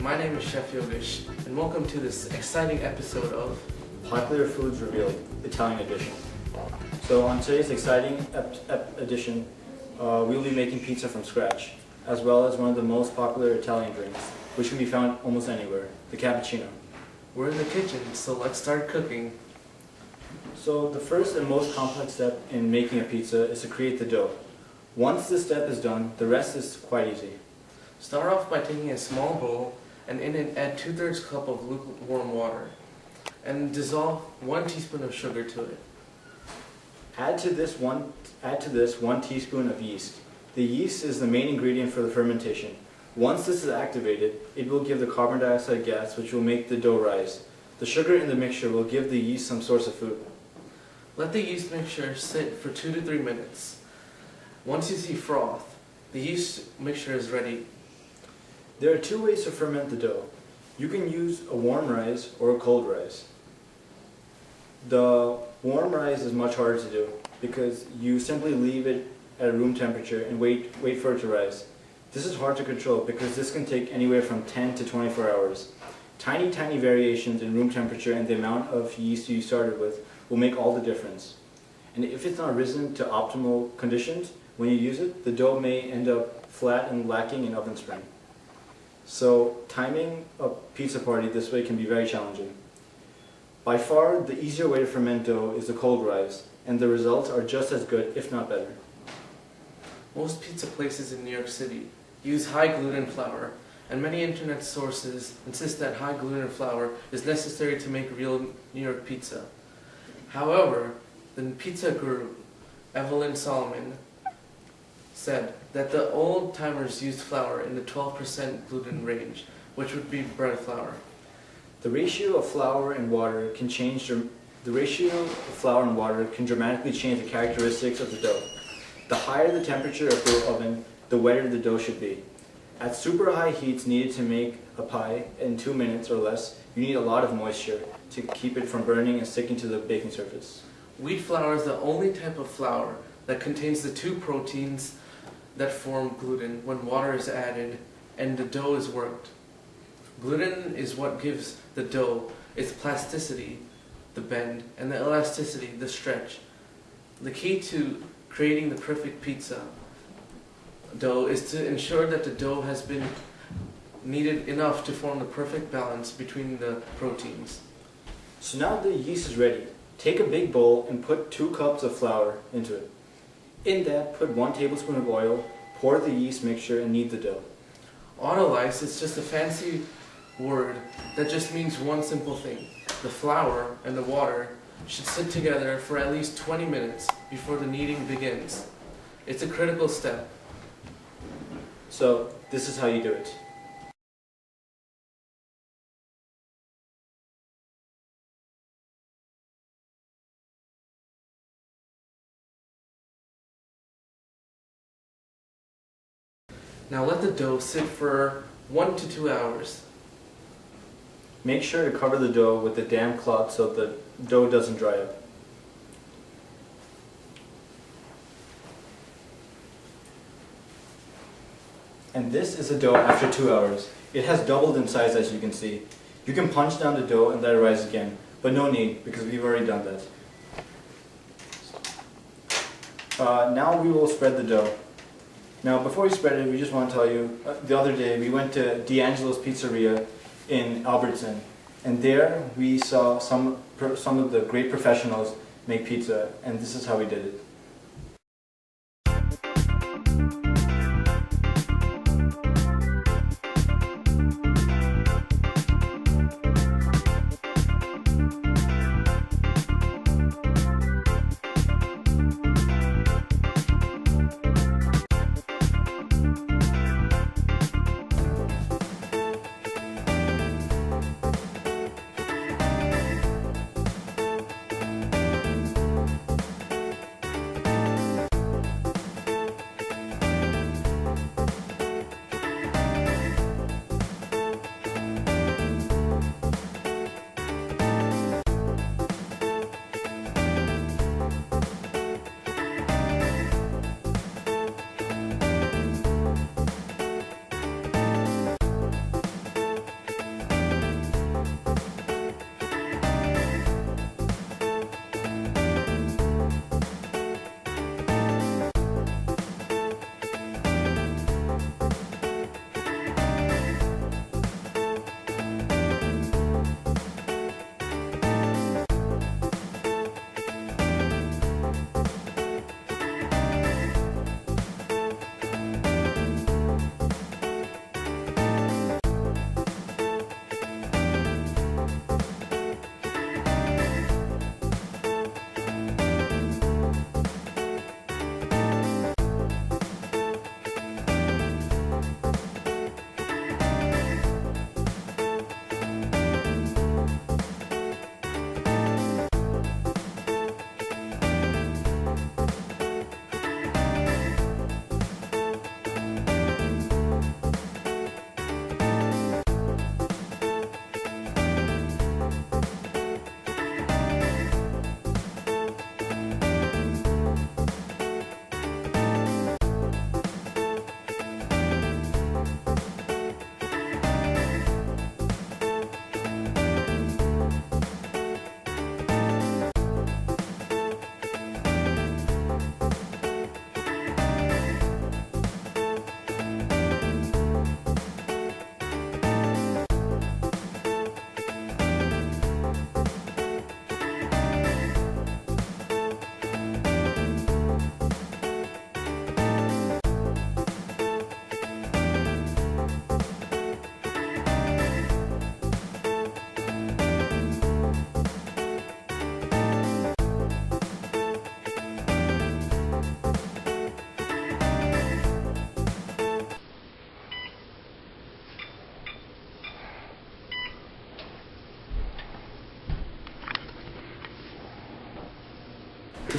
and my name is Chef Yogesh, and welcome to this exciting episode of Popular Foods Revealed, Italian Edition. So on today's exciting edition, we'll be making pizza from scratch, as well as one of the most popular Italian drinks, which can be found almost anywhere, the cappuccino. We're in the kitchen, so let's start cooking. So the first and most complex step in making a pizza is to create the dough. Once this step is done, the rest is quite easy. Start off by taking a small bowl and in it add 2/3 cup of lukewarm water and dissolve 1 teaspoon of sugar to it. Add to this 1 teaspoon of yeast. The yeast is the main ingredient for the fermentation. Once this is activated, it will give the carbon dioxide gas which will make the dough rise. The sugar in the mixture will give the yeast some source of food. Let the yeast mixture sit for 2 to 3 minutes. Once you see froth, the yeast mixture is ready. There are 2 ways to ferment the dough. You can use a warm rise or a cold rise. The warm rise is much harder to do because you simply leave it at room temperature and wait for it to rise. This is hard to control because this can take anywhere from 10 to 24 hours. Tiny variations in room temperature and the amount of yeast you started with will make all the difference. And if it's not risen to optimal conditions, when you use it, the dough may end up flat and lacking in oven spring. So timing a pizza party this way can be very challenging. By far, the easier way to ferment dough is the cold rise, and the results are just as good, if not better. Most pizza places in New York City use high gluten flour, and many internet sources insist that high gluten flour is necessary to make real New York pizza. However, the pizza guru, Evelyn Solomon, said that the old timers used flour in the 12% gluten range, which would be bread flour. The ratio of flour and water can dramatically change the characteristics of the dough. The higher the temperature of the oven, the wetter the dough should be. At super high heats needed to make a pie in 2 minutes or less, you need a lot of moisture to keep it from burning and sticking to the baking surface. Wheat flour is the only type of flour that contains the 2 proteins that form gluten when water is added and the dough is worked. Gluten is what gives the dough its plasticity, the bend, and the elasticity, the stretch. The key to creating the perfect pizza dough is to ensure that the dough has been kneaded enough to form the perfect balance between the proteins. So now the yeast is ready. Take a big bowl and put 2 cups of flour into it. In that, put 1 tablespoon of oil, pour the yeast mixture, and knead the dough. Autolysis is just a fancy word that just means one simple thing. The flour and the water should sit together for at least 20 minutes before the kneading begins. It's a critical step. So, this is how you do it. Now let the dough sit for 1 to 2 hours. Make sure to cover the dough with a damp cloth so the dough doesn't dry up. And this is the dough after 2 hours. It has doubled in size, as you can see. You can punch down the dough and let it rise again, but no need because we've already done that. Now we will spread the dough. Now before we spread it, we just want to tell you, the other day we went to D'Angelo's Pizzeria in Albertson, and there we saw some of the great professionals make pizza, and this is how we did it.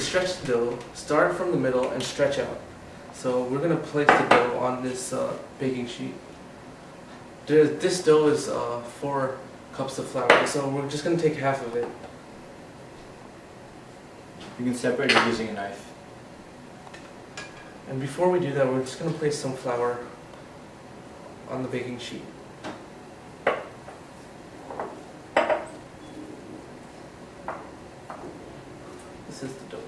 stretch the dough, start from the middle and stretch out. So we're going to place the dough on this baking sheet. This dough is 4 cups of flour, so we're just going to take half of it. You can separate it using a knife. And before we do that, we're just going to place some flour on the baking sheet. This is the dough.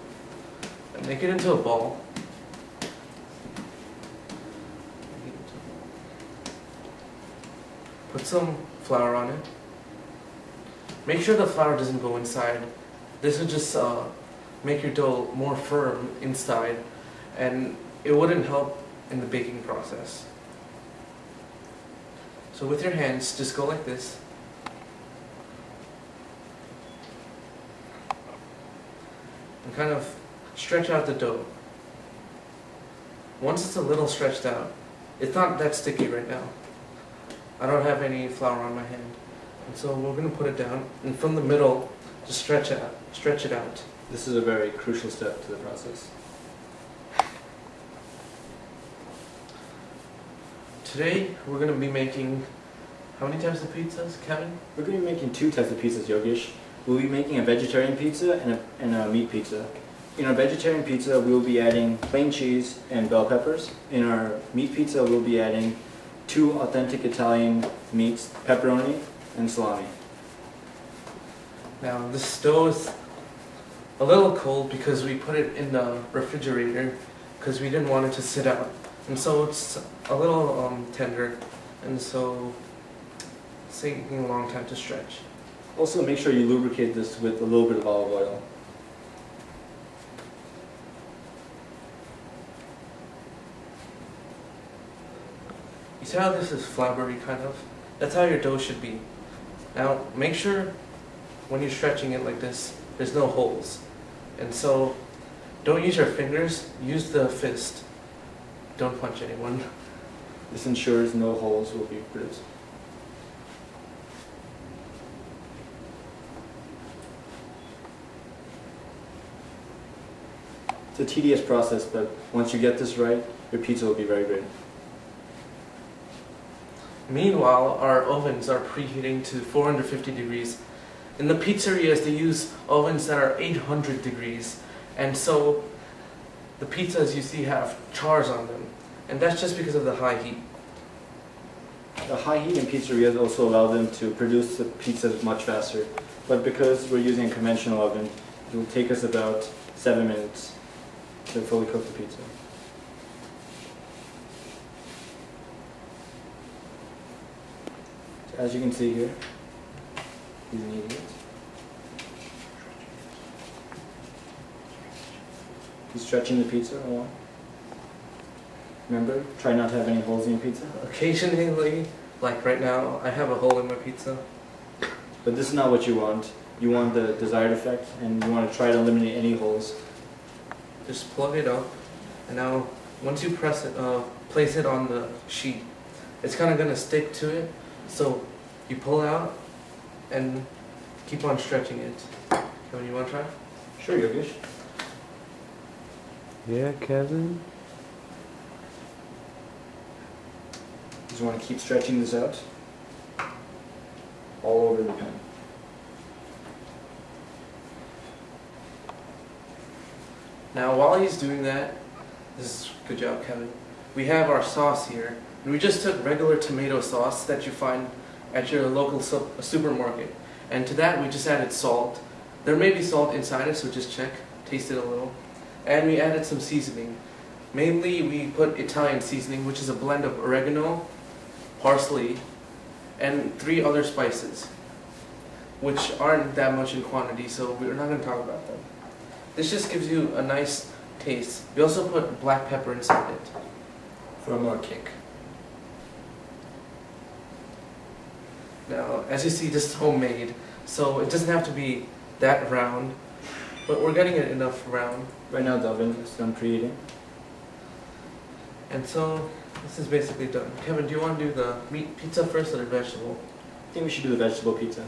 And make it into a ball. Put some flour on it. Make sure the flour doesn't go inside. This will just make your dough more firm inside, and it wouldn't help in the baking process. So with your hands, just go like this. And kind of stretch out the dough. Once it's a little stretched out, it's not that sticky right now. I don't have any flour on my hand. And so we're going to put it down, and from the middle, just stretch it out. This is a very crucial step to the process. Today, we're going to be making, how many types of pizzas, Kevin? We're going to be making 2 types of pizzas, Yogesh. We'll be making a vegetarian pizza and a meat pizza. In our vegetarian pizza, we'll be adding plain cheese and bell peppers. In our meat pizza, we'll be adding 2 authentic Italian meats, pepperoni and salami. Now, this dough is a little cold because we put it in the refrigerator because we didn't want it to sit out. And so it's a little tender, and so it's taking a long time to stretch. Also, make sure you lubricate this with a little bit of olive oil. You see how this is flabbery, kind of? That's how your dough should be. Now, make sure when you're stretching it like this, there's no holes. And so, don't use your fingers, use the fist. Don't punch anyone. This ensures no holes will be produced. It's a tedious process, but once you get this right, your pizza will be very great. Meanwhile, our ovens are preheating to 450 degrees. In the pizzerias, they use ovens that are 800 degrees. And so, the pizzas you see have chars on them. And that's just because of the high heat. The high heat in pizzerias also allow them to produce the pizzas much faster. But because we're using a conventional oven, it will take us about 7 minutes to fully cook the pizza. So as you can see here, these ingredients. He's stretching the pizza along. Remember, try not to have any holes in your pizza. Occasionally, like right now, I have a hole in my pizza. But this is not what you want. You want the desired effect, and you want to try to eliminate any holes. Just plug it up, and now once you press it, place it on the sheet, it's kind of going to stick to it. So you pull out and keep on stretching it. Kevin, you want to try? Sure, Yogesh. Yeah, Kevin. Just want to keep stretching this out all over the pan. Now, while he's doing that, this is good job, Kevin. We have our sauce here, and we just took regular tomato sauce that you find at your local supermarket, and to that we just added salt. There may be salt inside it, so just check, taste it a little. And we added some seasoning. Mainly, we put Italian seasoning, which is a blend of oregano, parsley, and 3 other spices, which aren't that much in quantity, so we're not going to talk about them. This just gives you a nice taste. We also put black pepper inside it. For a more kick. Now, as you see, this is homemade, so it doesn't have to be that round, but we're getting it enough round. Right now the oven is done preheating. And so, this is basically done. Kevin, do you want to do the meat pizza first or the vegetable? I think we should do the vegetable pizza.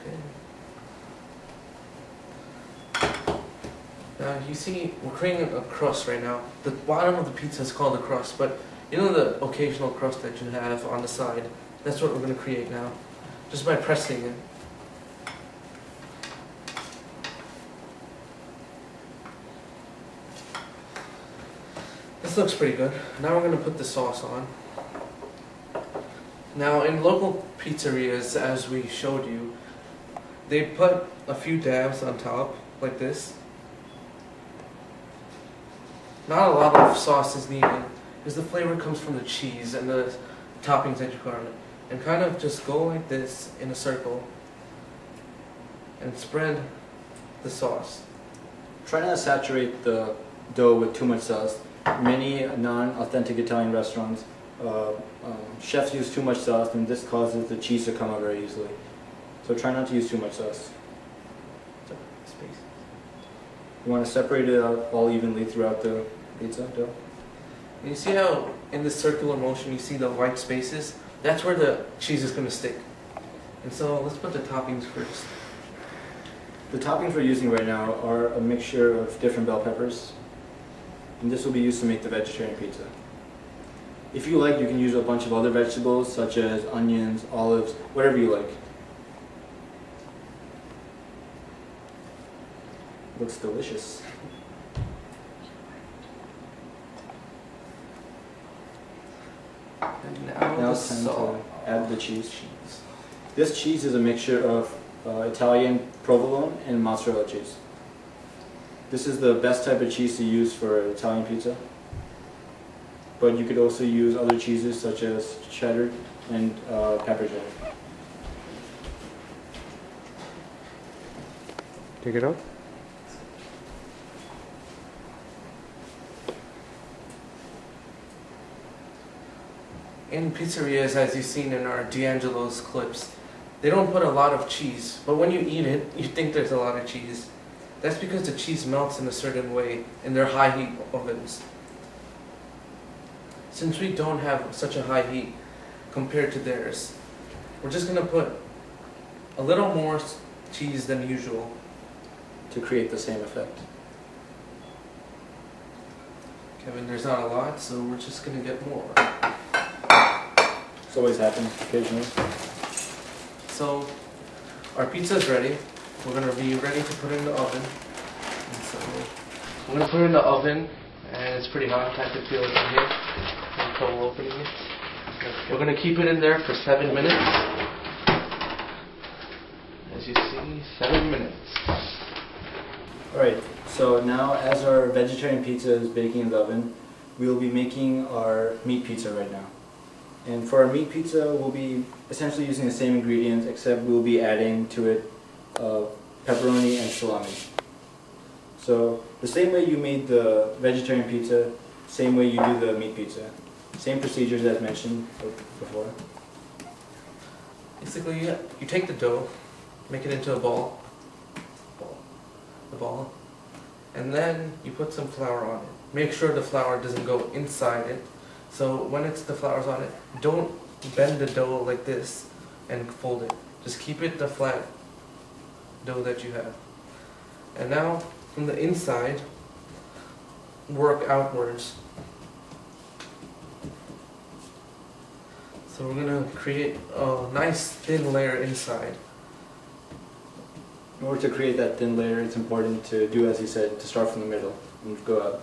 Okay. Now you see, we're creating a crust right now. The bottom of the pizza is called a crust, but you know the occasional crust that you have on the side? That's what we're going to create now, just by pressing it. This looks pretty good. Now we're going to put the sauce on. Now in local pizzerias, as we showed you, they put a few dabs on top, like this. Not a lot of sauce is needed, because the flavor comes from the cheese and the toppings that you put on it. And kind of just go like this in a circle and spread the sauce. Try not to saturate the dough with too much sauce. Many non-authentic Italian restaurants, chefs use too much sauce, and this causes the cheese to come out very easily. So try not to use too much sauce. You want to separate it out all evenly throughout the pizza dough. You see how in this circular motion you see the white spaces? That's where the cheese is going to stick. And so let's put the toppings first. The toppings we're using right now are a mixture of different bell peppers, and this will be used to make the vegetarian pizza. If you like, you can use a bunch of other vegetables such as onions, olives, whatever you like. Looks delicious. And now Now it's time to add the cheese. This cheese is a mixture of Italian provolone and mozzarella cheese. This is the best type of cheese to use for Italian pizza. But you could also use other cheeses such as cheddar and pepper jack. Take it out. In pizzerias, as you've seen in our D'Angelo's clips, they don't put a lot of cheese, but when you eat it, you think there's a lot of cheese. That's because the cheese melts in a certain way in their high heat ovens. Since we don't have such a high heat compared to theirs, we're just going to put a little more cheese than usual To create the same effect. Kevin, there's not a lot, so we're just going to get more. This always happens occasionally. So, our pizza is ready. We're going to be ready to put it in the oven. And so, I'm going to put it in the oven, and it's pretty hot. I can feel it in here. I'm trouble opening it. We're going to keep it in there for 7 minutes. As you see, 7 minutes. Alright, so now as our vegetarian pizza is baking in the oven, we'll be making our meat pizza right now. And for our meat pizza, we'll be essentially using the same ingredients, except we'll be adding to it pepperoni and salami. So the same way you made the vegetarian pizza, same way you do the meat pizza. Same procedures as mentioned before. Basically, you take the dough, make it into a ball, and then you put some flour on it. Make sure the flour doesn't go inside it. So when the flour's on it, don't bend the dough like this and fold it. Just keep it the flat dough that you have. And now, from the inside, work outwards. So we're going to create a nice thin layer inside. In order to create that thin layer, it's important to do as he said, to start from the middle and go up.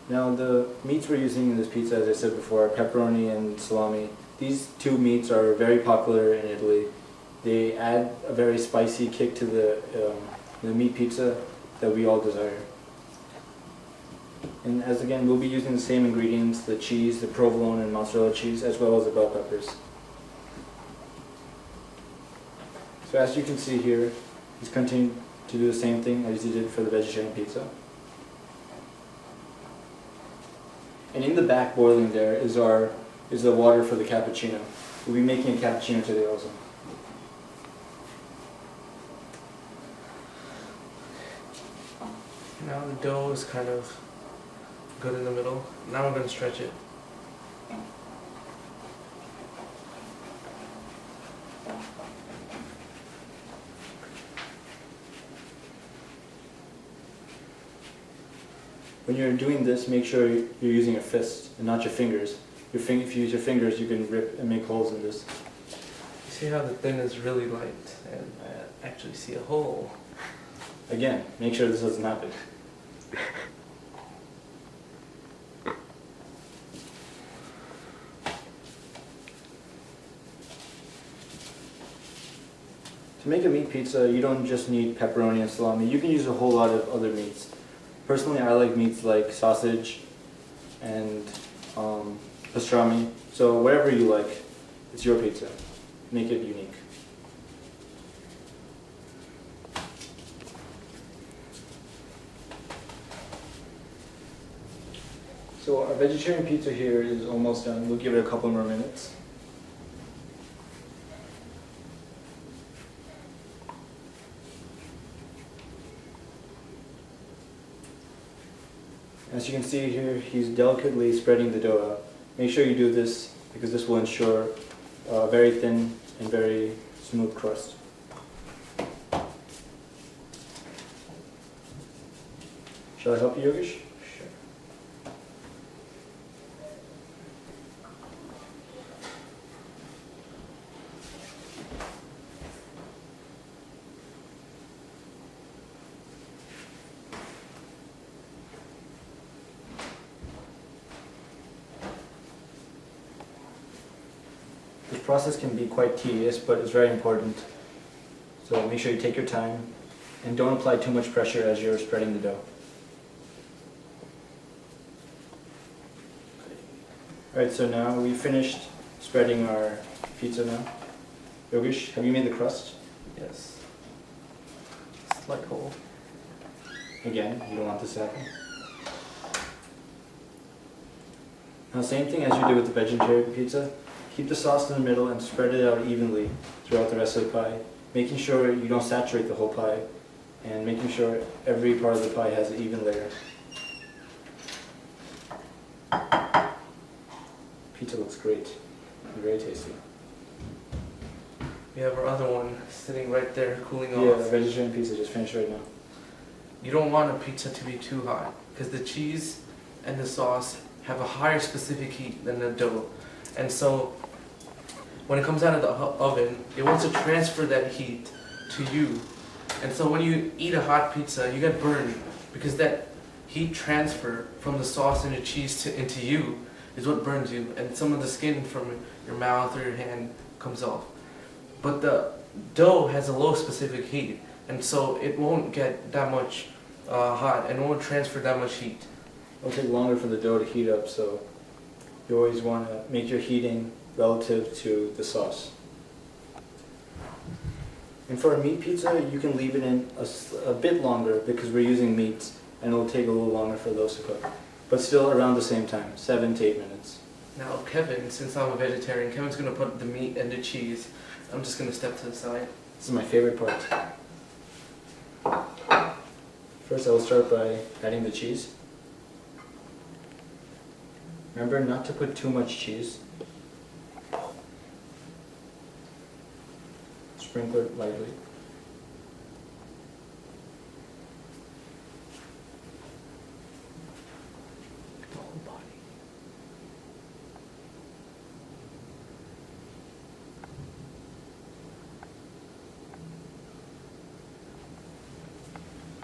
Now the meats we're using in this pizza, as I said before, are pepperoni and salami. These two meats are very popular in Italy. They add a very spicy kick to the meat pizza that we all desire. And as again, we'll be using the same ingredients, the cheese, the provolone and mozzarella cheese, as well as the bell peppers. So as you can see here, he's continuing to do the same thing as he did for the vegetarian pizza. And in the back boiling there is the water for the cappuccino. We'll be making a cappuccino today also. Now the dough is kind of good in the middle. Now we're going to stretch it. When you're doing this, make sure you're using a fist and not your fingers. If you use your fingers, you can rip and make holes in this. You see how the thin is really light, and I actually see a hole. Again, make sure this doesn't happen. To make a meat pizza, you don't just need pepperoni and salami. You can use a whole lot of other meats. Personally, I like meats like sausage and pastrami. So whatever you like, it's your pizza. Make it unique. So our vegetarian pizza here is almost done. We'll give it a couple more minutes. As you can see here, he's delicately spreading the dough out. Make sure you do this because this will ensure a very thin and very smooth crust. Shall I help you, Yogesh? Sure. This process can be quite tedious, but it's very important. So make sure you take your time and don't apply too much pressure as you're spreading the dough. Alright, so now we've finished spreading our pizza now. Yogesh, have you made the crust? Yes. Slight hole. Again, you don't want this to happen. Now same thing as you did with the vegetarian pizza. Keep the sauce in the middle and spread it out evenly throughout the rest of the pie, making sure you don't saturate the whole pie and making sure every part of the pie has an even layer. Pizza looks great and very tasty. We have our other one sitting right there cooling Yeah, off. the vegetarian pizza just finished right now. You don't want a pizza to be too hot because the cheese and the sauce have a higher specific heat than the dough. And so when it comes out of the oven, it wants to transfer that heat to you. And so when you eat a hot pizza, you get burned because that heat transfer from the sauce and the cheese into you is what burns you, and some of the skin from your mouth or your hand comes off. But the dough has a low specific heat, and so it won't get that much hot and won't transfer that much heat. It'll take longer for the dough to heat up, so you always want to make your heating relative to the sauce. And for a meat pizza, you can leave it in a bit longer because we're using meats, and it'll take a little longer for those to cook. But still around the same time, 7 to 8 minutes. Now Kevin, since I'm a vegetarian, Kevin's going to put the meat and the cheese. I'm just going to step to the side. This is my favorite part. First I will start by adding the cheese. Remember not to put too much cheese. Sprinkle it lightly. The whole body.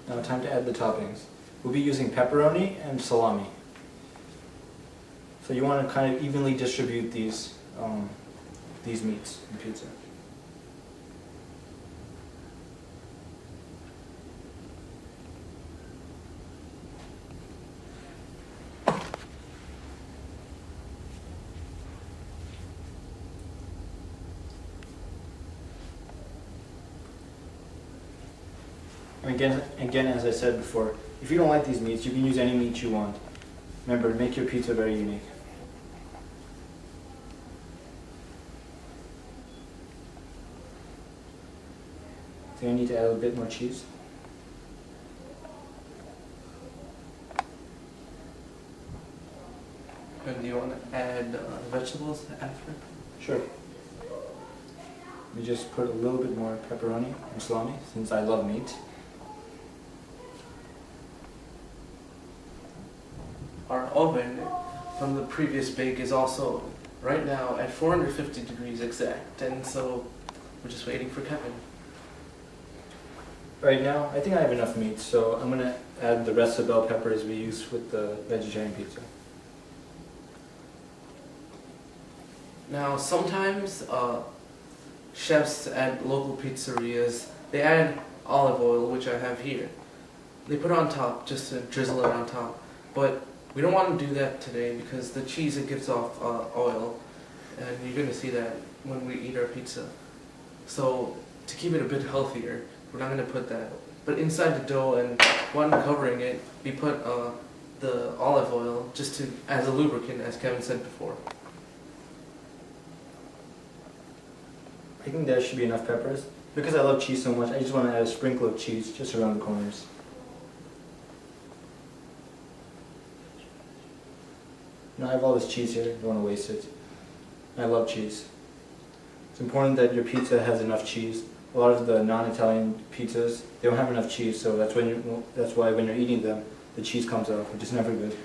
Now time to add the toppings. We'll be using pepperoni and salami. So you want to kind of evenly distribute these meats in pizza. And again, as I said before, if you don't like these meats, you can use any meat you want. Remember, make your pizza very unique. I think I need to add a bit more cheese. And do you want to add vegetables after? Sure. Let me just put a little bit more pepperoni and salami, since I love meat. oven from the previous bake is also right now at 450 degrees exact, and so we're just waiting for Kevin. Right now, I think I have enough meat, so I'm gonna add the rest of the bell peppers we use with the vegetarian pizza. Now, sometimes chefs at local pizzerias, they add olive oil, which I have here. They put it on top, just to drizzle it on top. But we don't want to do that today because the cheese, it gives off oil, and you're going to see that when we eat our pizza. So, to keep it a bit healthier, we're not going to put that. But inside the dough and when covering it, we put the olive oil just to as a lubricant, as Kevin said before. I think there should be enough peppers. Because I love cheese so much, I just want to add a sprinkle of cheese just around the corners. Now I have all this cheese here, don't want to waste it. I love cheese. It's important that your pizza has enough cheese. A lot of the non-Italian pizzas, they don't have enough cheese, so that's why when you're eating them, the cheese comes off, which is never good.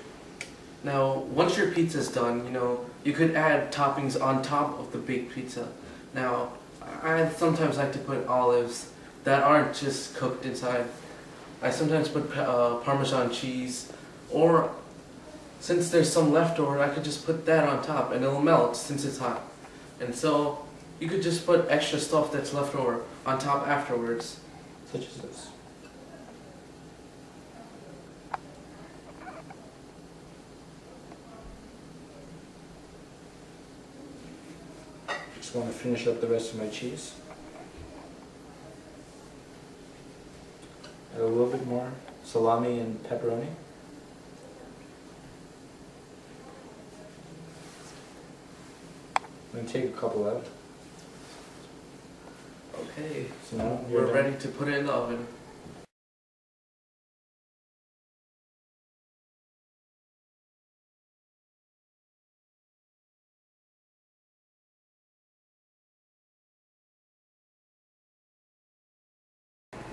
Now, once your pizza's done, you could add toppings on top of the baked pizza. Now, I sometimes like to put olives that aren't just cooked inside. I sometimes put Parmesan cheese, or since there's some leftover, I could just put that on top and it'll melt since it's hot. And so, you could just put extra stuff that's left over on top afterwards. Such as this. Just want to finish up the rest of my cheese. Add a little bit more salami and pepperoni. I'm going to take a couple out. Okay, So now we're ready to put it in the oven.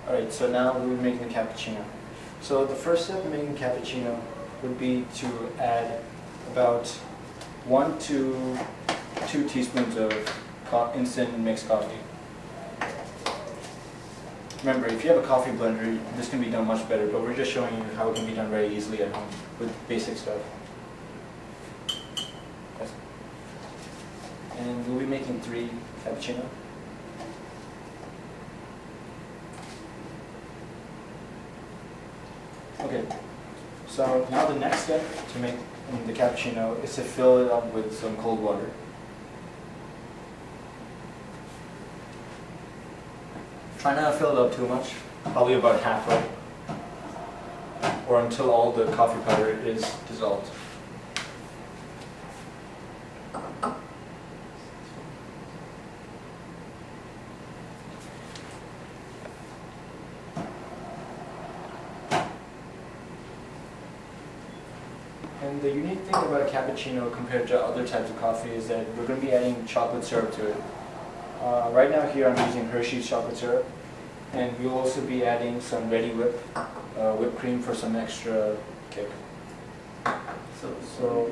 Alright, so now we're making the cappuccino. So the first step in making cappuccino would be to add about 1 to 2 teaspoons of instant mixed coffee. Remember, if you have a coffee blender, this can be done much better, but we're just showing you how it can be done very easily at home with basic stuff. And we'll be making 3 cappuccino. Okay, so now the next step to make the cappuccino is to fill it up with some cold water. Try not to fill it up too much, probably about halfway, or until all the coffee powder is dissolved. And the unique thing about a cappuccino compared to other types of coffee is that we're going to be adding chocolate syrup to it. Right now here I'm using Hershey's chocolate syrup, and we'll also be adding some ready whipped cream for some extra kick. So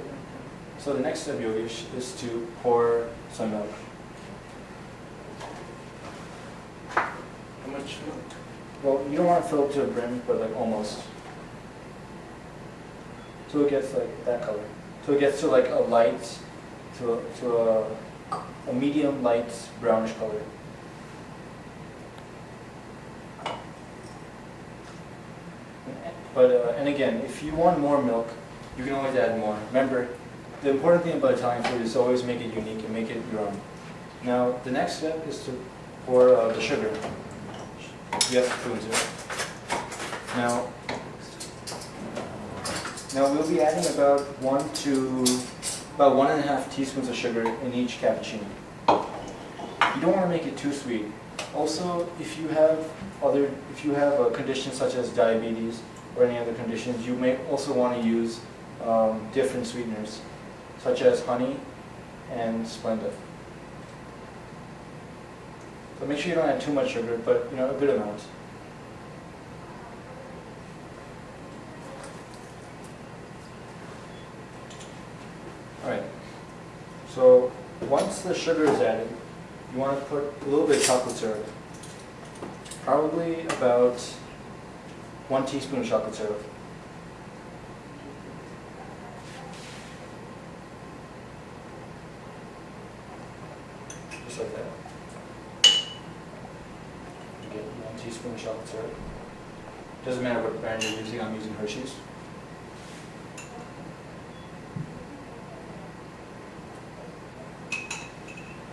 the next step, Yogesh, is to pour some milk. How much milk? Well, you don't want to fill it to the brim, but like almost. So it gets like that color. So it gets to like a light, to a medium light brownish color. But and again, if you want more milk, you can always add more. Remember, the important thing about Italian food is always make it unique and make it your own. Now, the next step is to pour the sugar. You have spoons here. Now we'll be adding about 1.5 teaspoons of sugar in each cappuccino. You don't want to make it too sweet. Also, if you have a condition such as diabetes or any other conditions, you may also want to use different sweeteners, such as honey and Splenda. So make sure you don't add too much sugar, but a good amount. Once the sugar is added, you want to put a little bit of chocolate syrup. Probably about 1 teaspoon of chocolate syrup. Just like that. You get 1 teaspoon of chocolate syrup. Doesn't matter what brand you're using, I'm using Hershey's.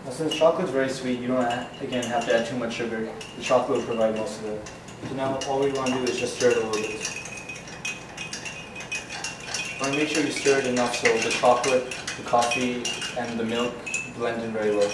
Now since chocolate's very sweet, you don't again have to add too much sugar. The chocolate will provide most of it. So now all we want to do is just stir it a little bit. You want to make sure you stir it enough so the chocolate, the coffee, and the milk blend in very well.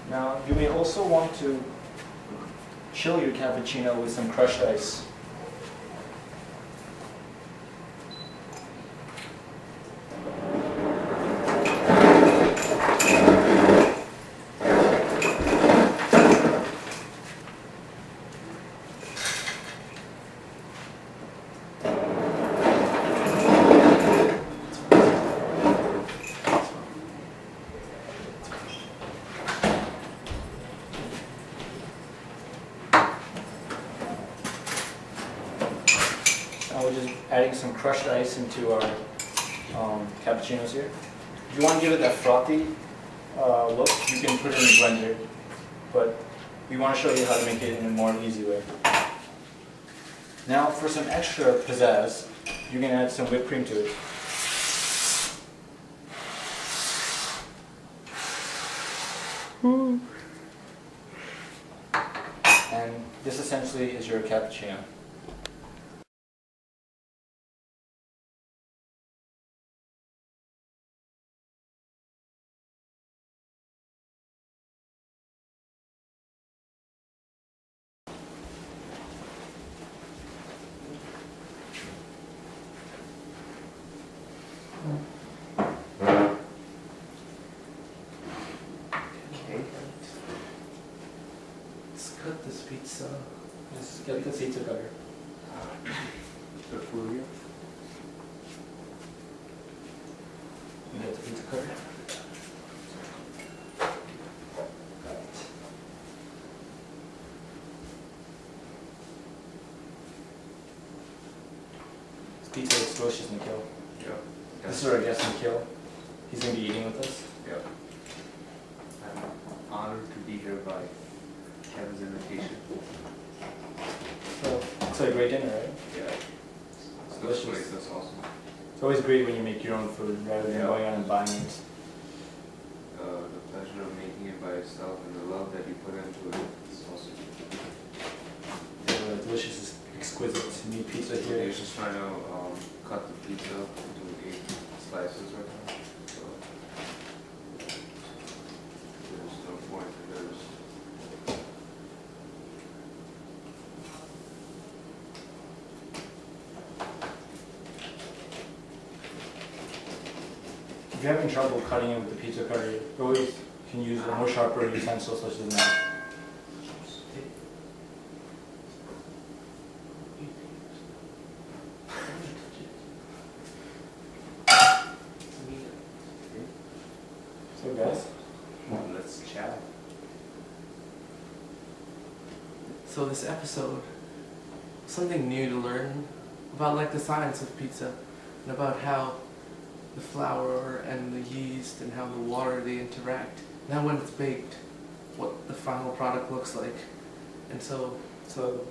Now, you may also want to chill your cappuccino with some crushed ice. Now we're just adding some crushed ice into our cappuccinos here. If you want to give it that frothy look, you can put it in the blender, but we want to show you how to make it in a more easy way. Now for some extra pizzazz, you can add some whipped cream to it. And this essentially is your cappuccino. Let's cut this pizza. Just get the pizza cutter. Put it through here. You get the pizza cutter. This pizza looks delicious, Nikhil. Yeah. This is our guest, Nikhil. He's going to be eating with us. Yeah. I'm honored to be here by Kevin's invitation. So, it's a great dinner, right? Yeah. It's This delicious. place is awesome. It's always great when you make your own food rather than Yeah. going out and buying it. The pleasure of making it by yourself and the love that you put into it is awesome. The delicious is exquisite. Meat pizza We're here. just trying to cut the pizza into 8 slices right now. So there's no point. If you're having trouble cutting it with the pizza cutter, you always can use a more sharper utensil such as a knife. So guys, Let's chat. So this episode, something new to learn about like the science of pizza and about how the flour and the yeast and how the water they interact. Now when it's baked, what the final product looks like. And so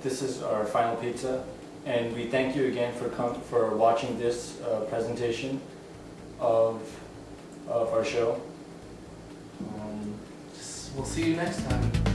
this is our final pizza, and we thank you again for watching this presentation of our show. we'll see you next time.